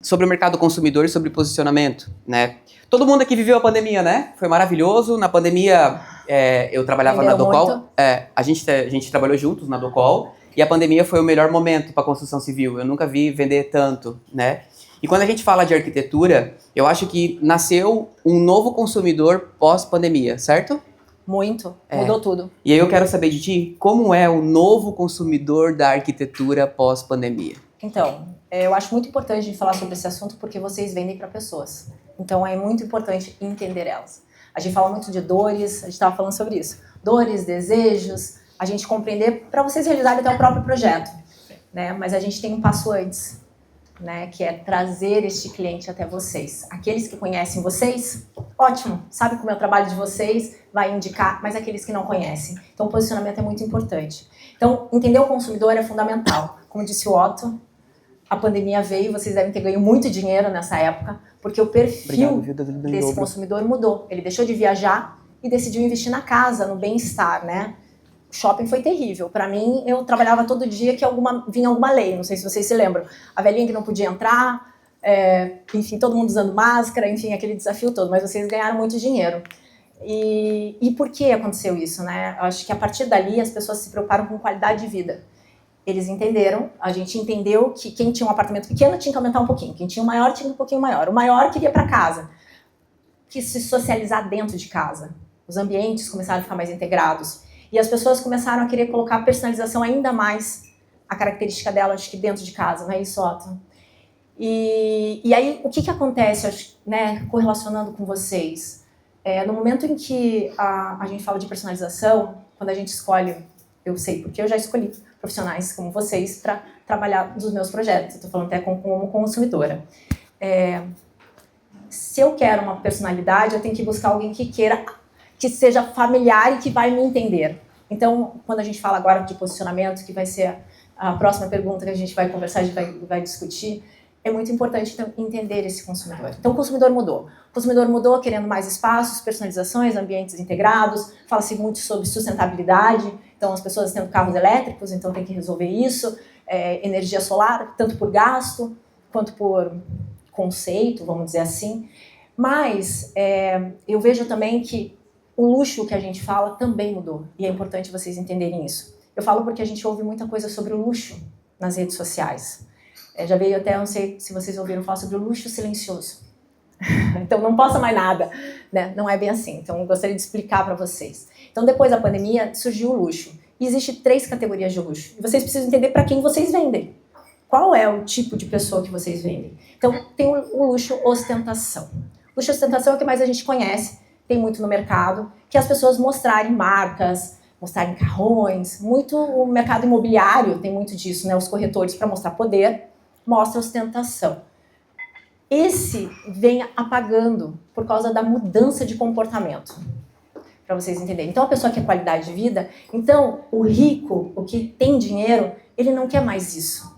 sobre o mercado consumidor e sobre posicionamento, né? Todo mundo aqui viveu a pandemia, né? Foi maravilhoso. Na pandemia, eu trabalhava na Docol. A gente trabalhou juntos na Docol. E a pandemia foi o melhor momento para a construção civil. Eu nunca vi vender tanto, né? E quando a gente fala de arquitetura, eu acho que nasceu um novo consumidor pós-pandemia, certo? Muito. Mudou tudo. E aí eu quero saber de ti, como é o novo consumidor da arquitetura pós-pandemia? Então, eu acho muito importante a gente falar sobre esse assunto porque vocês vendem para pessoas. Então, é muito importante entender elas. A gente fala muito de dores, a gente estava falando sobre isso. Dores, desejos, a gente compreender para vocês realizarem até o próprio projeto, né? Mas a gente tem um passo antes, né? Que é trazer este cliente até vocês. Aqueles que conhecem vocês, ótimo, sabe como é o trabalho de vocês, vai indicar, mas aqueles que não conhecem. Então, o posicionamento é muito importante. Então, entender o consumidor é fundamental. Como disse o Otto, a pandemia veio, vocês devem ter ganho muito dinheiro nessa época, porque o perfil desse consumidor mudou. Ele deixou de viajar e decidiu investir na casa, no bem-estar, né? O shopping foi terrível. Para mim, eu trabalhava todo dia que vinha alguma lei, não sei se vocês se lembram. A velhinha que não podia entrar, enfim, todo mundo usando máscara, enfim, aquele desafio todo, mas vocês ganharam muito dinheiro. E por que aconteceu isso, né? Eu acho que a partir dali as pessoas se preocuparam com qualidade de vida. Eles entenderam, a gente entendeu que quem tinha um apartamento pequeno tinha que aumentar um pouquinho, quem tinha um maior tinha um pouquinho maior. O maior queria para casa, quis se socializar dentro de casa. Os ambientes começaram a ficar mais integrados. E as pessoas começaram a querer colocar a personalização ainda mais, a característica dela, acho que dentro de casa, não é isso, Otto? E aí, o que acontece, acho, né, correlacionando com vocês? No momento em que a gente fala de personalização, quando a gente escolhe, eu sei porque eu já escolhi profissionais como vocês para trabalhar nos meus projetos, eu estou falando até como consumidora. Se eu quero uma personalidade, eu tenho que buscar alguém que queira, que seja familiar e que vai me entender. Então, quando a gente fala agora de posicionamento, que vai ser a próxima pergunta que a gente vai conversar, a gente vai discutir, é muito importante então, entender esse consumidor. Então, o consumidor mudou. O consumidor mudou querendo mais espaços, personalizações, ambientes integrados, fala-se muito sobre sustentabilidade, então as pessoas tendo carros elétricos, então tem que resolver isso, energia solar, tanto por gasto, quanto por conceito, vamos dizer assim. Mas eu vejo também que o luxo que a gente fala também mudou, e é importante vocês entenderem isso. Eu falo porque a gente ouve muita coisa sobre o luxo nas redes sociais. Já veio até, não sei se vocês ouviram falar sobre o luxo silencioso. Então não possa mais nada, né? Não é bem assim. Então eu gostaria de explicar para vocês. Então depois da pandemia surgiu o luxo. E existem 3 categorias de luxo. E vocês precisam entender para quem vocês vendem. Qual é o tipo de pessoa que vocês vendem? Então tem o luxo ostentação. Luxo ostentação é o que mais a gente conhece, tem muito no mercado, que é as pessoas mostrarem marcas, mostrarem carrões, muito o mercado imobiliário tem muito disso, né? Os corretores para mostrar poder, mostra ostentação. Esse vem apagando por causa da mudança de comportamento, para vocês entenderem. Então, a pessoa quer qualidade de vida, então o rico, o que tem dinheiro, ele não quer mais isso.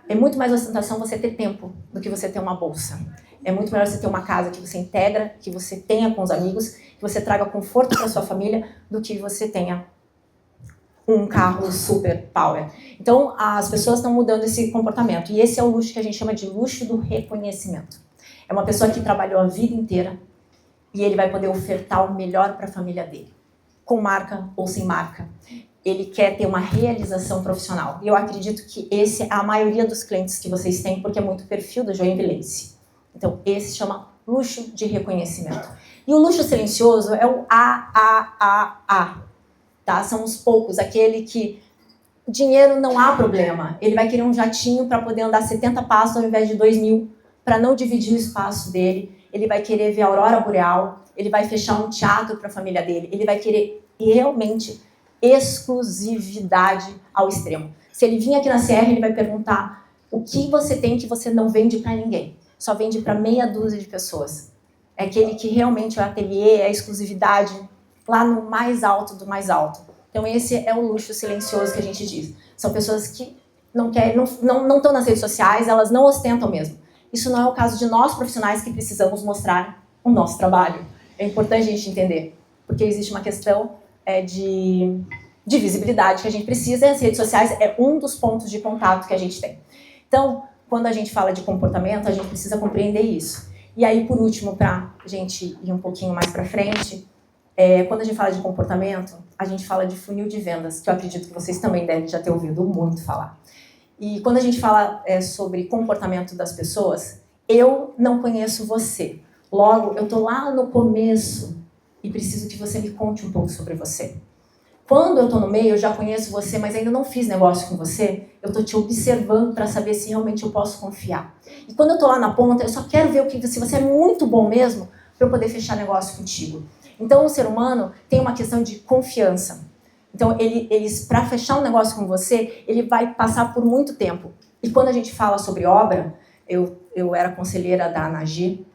É muito mais ostentação você ter tempo do que você ter uma bolsa. É muito melhor você ter uma casa que você integra, que você tenha com os amigos, que você traga conforto para sua família, do que você tenha um carro super power. Então, as pessoas estão mudando esse comportamento. E esse é o luxo que a gente chama de luxo do reconhecimento. É uma pessoa que trabalhou a vida inteira e ele vai poder ofertar o melhor para a família dele, com marca ou sem marca. Ele quer ter uma realização profissional. E eu acredito que esse é a maioria dos clientes que vocês têm, porque é muito perfil da joinvilense. Então, esse se chama luxo de reconhecimento. E o luxo silencioso é o A. Tá? São os poucos, aquele que dinheiro não há problema. Ele vai querer um jatinho para poder andar 70 passos ao invés de 2.000, para não dividir o espaço dele. Ele vai querer ver a aurora boreal, ele vai fechar um teatro para a família dele, ele vai querer realmente exclusividade ao extremo. Se ele vir aqui na CR, ele vai perguntar o que você tem que você não vende para ninguém. Só vende para meia dúzia de pessoas. É aquele que realmente é o ateliê, é a exclusividade, lá no mais alto do mais alto. Então esse é o luxo silencioso que a gente diz. São pessoas que não estão nas redes sociais, elas não ostentam mesmo. Isso não é o caso de nós profissionais que precisamos mostrar o nosso trabalho. É importante a gente entender, porque existe uma questão de visibilidade que a gente precisa, e as redes sociais é um dos pontos de contato que a gente tem. Então, quando a gente fala de comportamento, a gente precisa compreender isso. E aí, por último, para a gente ir um pouquinho mais para frente, quando a gente fala de comportamento, a gente fala de funil de vendas, que eu acredito que vocês também devem já ter ouvido muito falar. E quando a gente fala sobre comportamento das pessoas, eu não conheço você. Logo, eu estou lá no começo e preciso que você me conte um pouco sobre você. Quando eu estou no meio, eu já conheço você, mas ainda não fiz negócio com você, eu estou te observando para saber se realmente eu posso confiar. E quando eu estou lá na ponta, eu só quero ver se você é muito bom mesmo para eu poder fechar negócio contigo. Então, o ser humano tem uma questão de confiança. Então, para fechar um negócio com você, ele vai passar por muito tempo. E quando a gente fala sobre obra, eu era conselheira da ANAG,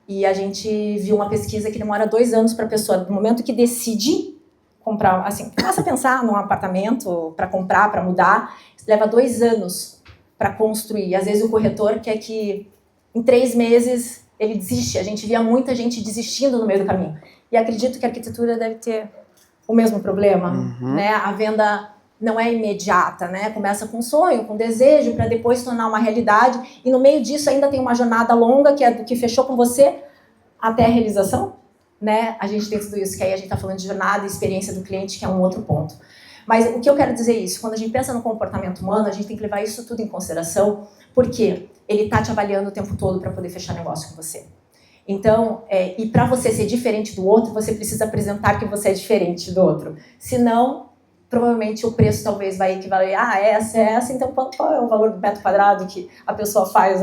e a gente viu uma pesquisa que demora 2 anos para a pessoa, do momento que decide comprar, assim, começa a pensar num apartamento para comprar, para mudar, leva 2 anos para construir. Às vezes o corretor quer que em 3 meses ele desiste. A gente via muita gente desistindo no meio do caminho. E acredito que a arquitetura deve ter o mesmo problema, né? A venda não é imediata, né? Começa com sonho, com desejo, para depois tornar uma realidade. E no meio disso ainda tem uma jornada longa, que é do que fechou com você até a realização, né? A gente tem tudo isso, que aí a gente está falando de jornada e experiência do cliente, que é um outro ponto. Mas o que eu quero dizer é isso, quando a gente pensa no comportamento humano, a gente tem que levar isso tudo em consideração, porque ele está te avaliando o tempo todo para poder fechar negócio com você. Então, e para você ser diferente do outro, você precisa apresentar que você é diferente do outro. Senão, provavelmente o preço talvez vai equivaler a essa, então qual é o valor do metro quadrado que a pessoa faz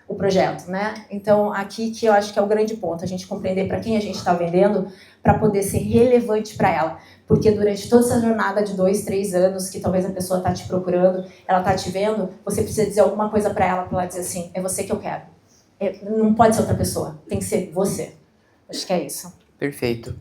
o projeto, né? Então, aqui que eu acho que é o grande ponto, a gente compreender para quem a gente está vendendo, para poder ser relevante para ela. Porque durante toda essa jornada de 2, 3 anos, que talvez a pessoa está te procurando, ela está te vendo, você precisa dizer alguma coisa para ela dizer assim, é você que eu quero. Não pode ser outra pessoa, tem que ser você. Acho que é isso. Perfeito.